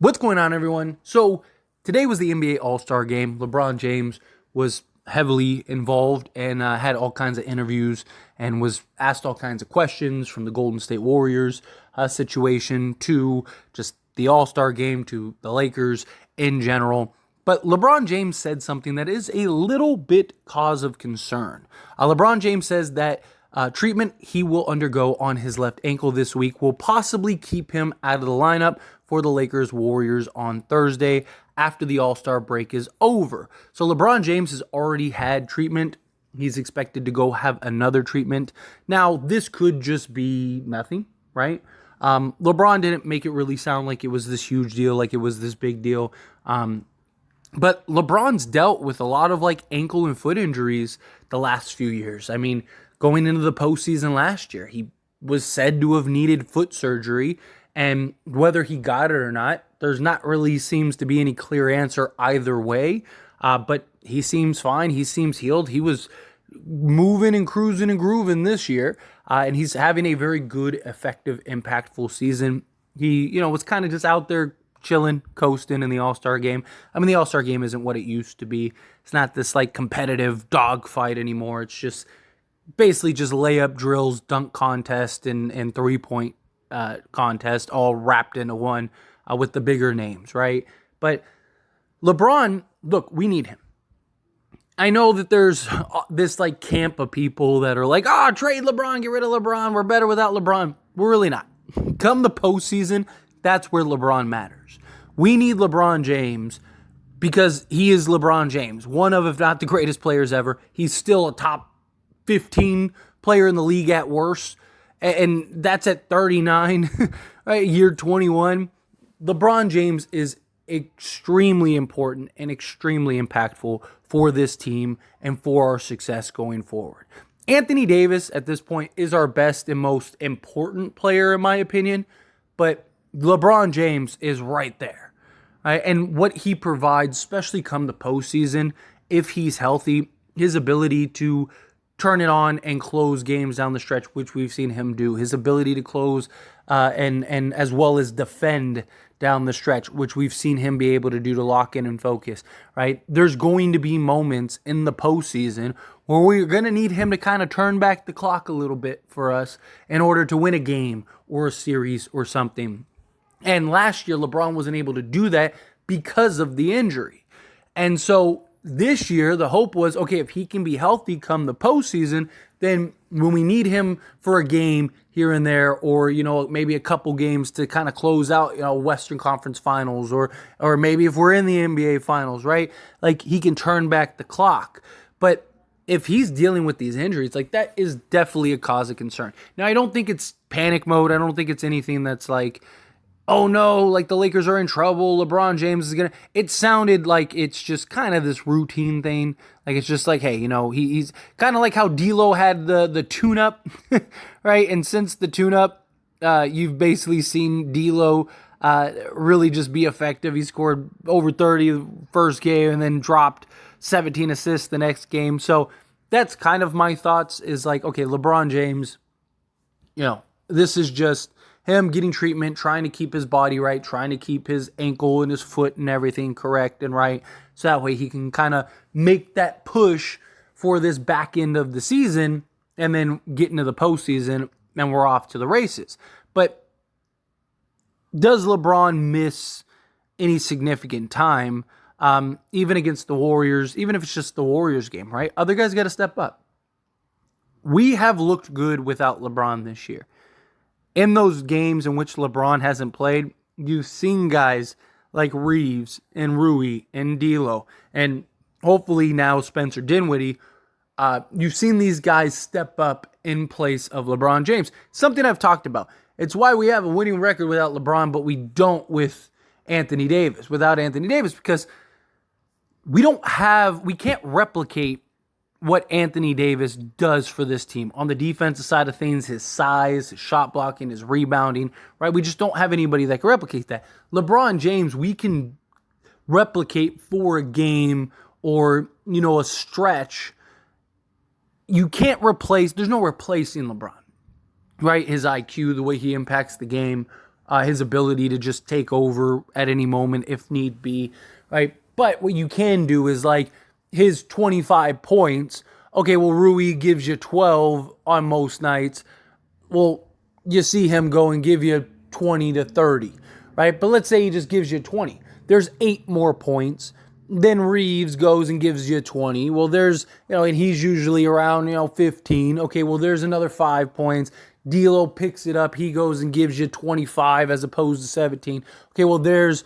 What's going on, everyone? So today was the NBA All-Star Game. LeBron James was heavily involved and had all kinds of interviews and was asked all kinds of questions, from the Golden State Warriors situation to just the All-Star Game to the Lakers in general. But LeBron James said something that is a little bit cause of concern. LeBron James says that treatment he will undergo on his left ankle this week will possibly keep him out of the lineup for the Lakers Warriors on Thursday after the All-Star break is over. So LeBron James has already had treatment. He's expected to go have another treatment. Now, this could just be nothing, right? LeBron didn't make it really sound like it was this huge deal, like it was this big deal. But LeBron's dealt with a lot of ankle and foot injuries the last few years. I mean, going into the postseason last year, he was said to have needed foot surgery, and whether he got it or not, there's not really seems to be any clear answer either way. But he seems fine. He seems healed. He was moving and cruising and grooving this year, and he's having a very good, effective, impactful season. He, was kind of just out there chilling, coasting in the All-Star game. I mean, the All-Star game isn't what it used to be. It's not this competitive dogfight anymore. It's just basically just layup drills, dunk contest, and three-point contest all wrapped into one with the bigger names, right? But LeBron, look, we need him. I know that there's this camp of people that are like, trade LeBron, get rid of LeBron, we're better without LeBron. We're really not. Come the postseason, that's where LeBron matters. We need LeBron James because he is LeBron James, one of, if not the greatest players ever. He's still a top 15 player in the league at worst, and that's at 39, right? Year 21. LeBron James is extremely important and extremely impactful for this team and for our success going forward. Anthony Davis at this point is our best and most important player in my opinion, but LeBron James is right there. Right? And what he provides, especially come the postseason, if he's healthy, his ability to turn it on and close games down the stretch, which we've seen him do. His ability to close and as well as defend down the stretch, which we've seen him be able to do to lock in and focus, right? There's going to be moments in the postseason where we're going to need him to kind of turn back the clock a little bit for us in order to win a game or a series or something. And last year, LeBron wasn't able to do that because of the injury. And so this year, the hope was, okay, if he can be healthy come the postseason, then when we need him for a game here and there, or, maybe a couple games to kind of close out, Western Conference Finals, or maybe if we're in the NBA Finals, right? He can turn back the clock. But if he's dealing with these injuries, that is definitely a cause of concern. Now, I don't think it's panic mode. I don't think it's anything that's oh no, the Lakers are in trouble, LeBron James is it sounded like it's just kind of this routine thing. It's just hey, he's kind of like how D'Lo had the tune-up, right? And since the tune-up, you've basically seen D'Lo really just be effective. He scored over 30 the first game and then dropped 17 assists the next game. So that's kind of my thoughts is okay, LeBron James, this is just him getting treatment, trying to keep his body right, trying to keep his ankle and his foot and everything correct and right. So that way he can kind of make that push for this back end of the season and then get into the postseason and we're off to the races. But does LeBron miss any significant time, even against the Warriors, even if it's just the Warriors game, right? Other guys got to step up. We have looked good without LeBron this year. In those games in which LeBron hasn't played, you've seen guys like Reeves and Rui and D'Lo, and hopefully now Spencer Dinwiddie. You've seen these guys step up in place of LeBron James. Something I've talked about. It's why we have a winning record without LeBron, but we don't with Anthony Davis. Without Anthony Davis, because we can't replicate what Anthony Davis does for this team. On the defensive side of things, his size, his shot blocking, his rebounding, right? We just don't have anybody that can replicate that. LeBron James, we can replicate for a game or, a stretch. You can't replace, there's no replacing LeBron, right? His IQ, the way he impacts the game, his ability to just take over at any moment if need be, right? But what you can do is like his 25 points. Okay, well, Rui gives you 12 on most nights. Well, you see him go and give you 20 to 30, right? But let's say he just gives you 20. There's 8 more points. Then Reeves goes and gives you 20. Well, there's, and he's usually around, 15. Okay, well, there's another 5 points. D'Lo picks it up. He goes and gives you 25 as opposed to 17. Okay, well, there's,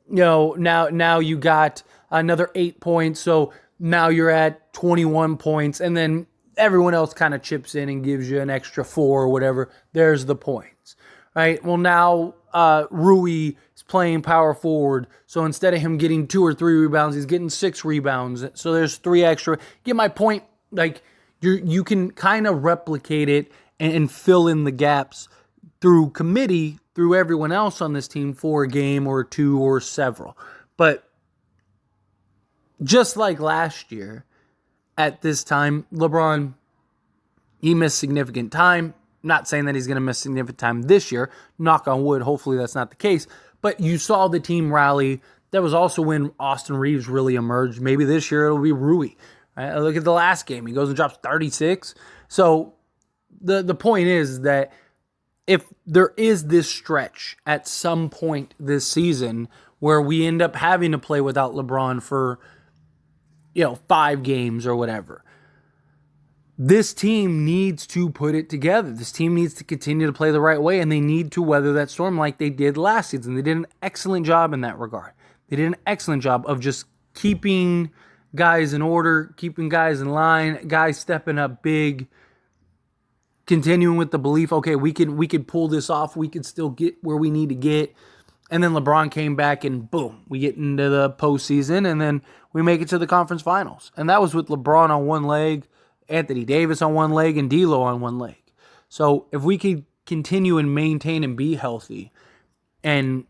now you got another 8 points. So now you're at 21 points. And then everyone else kind of chips in and gives you an extra 4 or whatever. There's the points, right? Well, now Rui is playing power forward. So instead of him getting 2 or 3 rebounds, he's getting 6 rebounds. So there's 3 extra. Get my point? Like, you can kind of replicate it and fill in the gaps through committee, through everyone else on this team for a game or 2 or several. But just like last year, at this time, LeBron, he missed significant time. Not saying that he's going to miss significant time this year. Knock on wood, hopefully that's not the case. But you saw the team rally. That was also when Austin Reeves really emerged. Maybe this year it'll be Rui. Right? Look at the last game. He goes and drops 36. So the point is that if there is this stretch at some point this season where we end up having to play without LeBron for 5 games or whatever, this team needs to put it together. This team needs to continue to play the right way, and they need to weather that storm like they did last season. They did an excellent job in that regard. They did an excellent job of just keeping guys in order, keeping guys in line, guys stepping up big, continuing with the belief, okay, we could pull this off. We could still get where we need to get. And then LeBron came back and boom, we get into the postseason, and then we make it to the conference finals. And that was with LeBron on one leg, Anthony Davis on one leg, and D'Lo on one leg. So if we could continue and maintain and be healthy and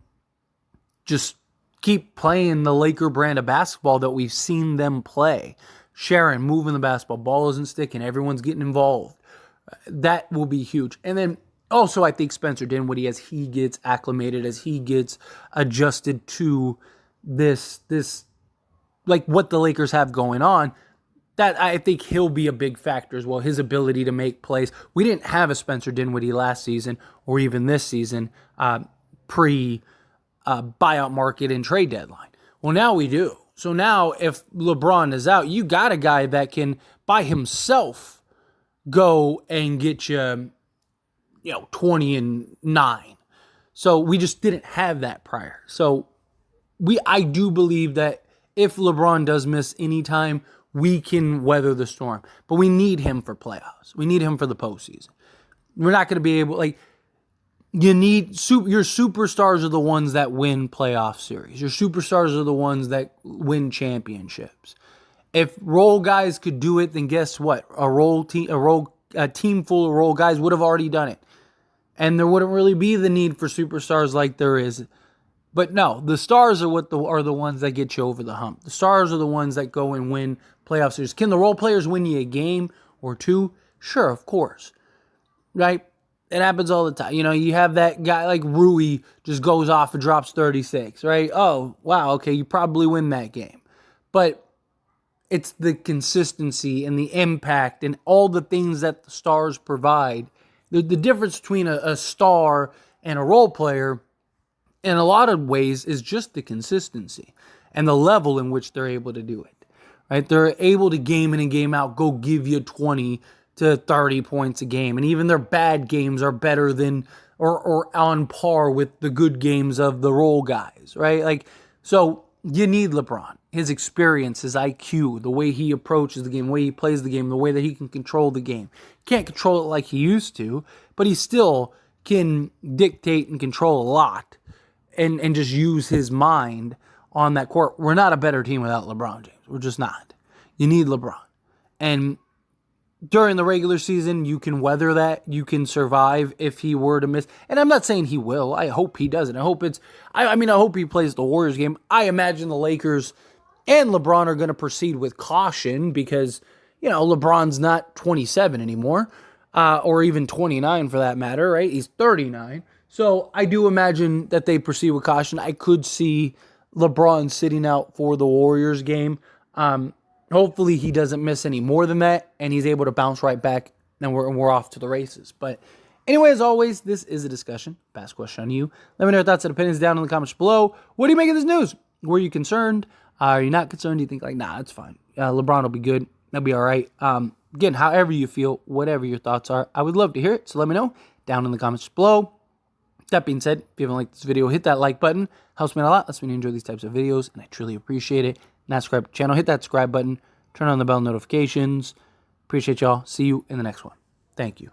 just keep playing the Laker brand of basketball that we've seen them play, sharing, moving the basketball, ball isn't sticking, everyone's getting involved, that will be huge. And then also I think Spencer Dinwiddie, as he gets acclimated, as he gets adjusted to this like what the Lakers have going on, that I think he'll be a big factor as well. His ability to make plays. We didn't have a Spencer Dinwiddie last season or even this season pre buyout market and trade deadline. Well, now we do. So now if LeBron is out, you got a guy that can by himself go and get you 20-9. So we just didn't have that prior. So I do believe that if LeBron does miss any time, we can weather the storm. But we need him for playoffs. We need him for the postseason. We're not going to be able, your superstars are the ones that win playoff series. Your superstars are the ones that win championships. If role guys could do it, then guess what? A team full of role guys would have already done it. And there wouldn't really be the need for superstars like there is. But no, the stars are are the ones that get you over the hump. The stars are the ones that go and win playoff series. Can the role players win you a game or 2? Sure, of course. Right? It happens all the time. You have that guy like Rui just goes off and drops 36, right? Oh, wow, okay, you probably win that game. But it's the consistency and the impact and all the things that the stars provide. The difference between a star and a role player in a lot of ways is just the consistency and the level in which they're able to do it. Right? They're able to game in and game out go give you 20 to 30 points a game. And even their bad games are better than or on par with the good games of the role guys, right? So you need LeBron. His experience, his IQ, the way he approaches the game, the way he plays the game, the way that he can control the game. Can't control it like he used to, but he still can dictate and control a lot and just use his mind on that court. We're not a better team without LeBron James. We're just not. You need LeBron. And during the regular season, you can weather that. You can survive if he were to miss. And I'm not saying he will. I hope he doesn't. I hope I hope he plays the Warriors game. I imagine the Lakers and LeBron are going to proceed with caution because, LeBron's not 27 anymore, or even 29 for that matter, right? He's 39. So I do imagine that they proceed with caution. I could see LeBron sitting out for the Warriors game. Hopefully he doesn't miss any more than that, and he's able to bounce right back, and we're off to the races. But anyway, as always, this is a discussion. Pass question on you. Let me know your thoughts and opinions down in the comments below. What do you make of this news? Were you concerned? Are you not concerned? Do you think like, nah, it's fine. LeBron will be good. That'll be all right. Again, however you feel, whatever your thoughts are, I would love to hear it. So let me know down in the comments below. That being said, if you haven't liked this video, hit that like button. Helps me out a lot. Lets me enjoy these types of videos, and I truly appreciate it. Not subscribe to the channel, hit that subscribe button. Turn on the bell notifications. Appreciate y'all. See you in the next one. Thank you.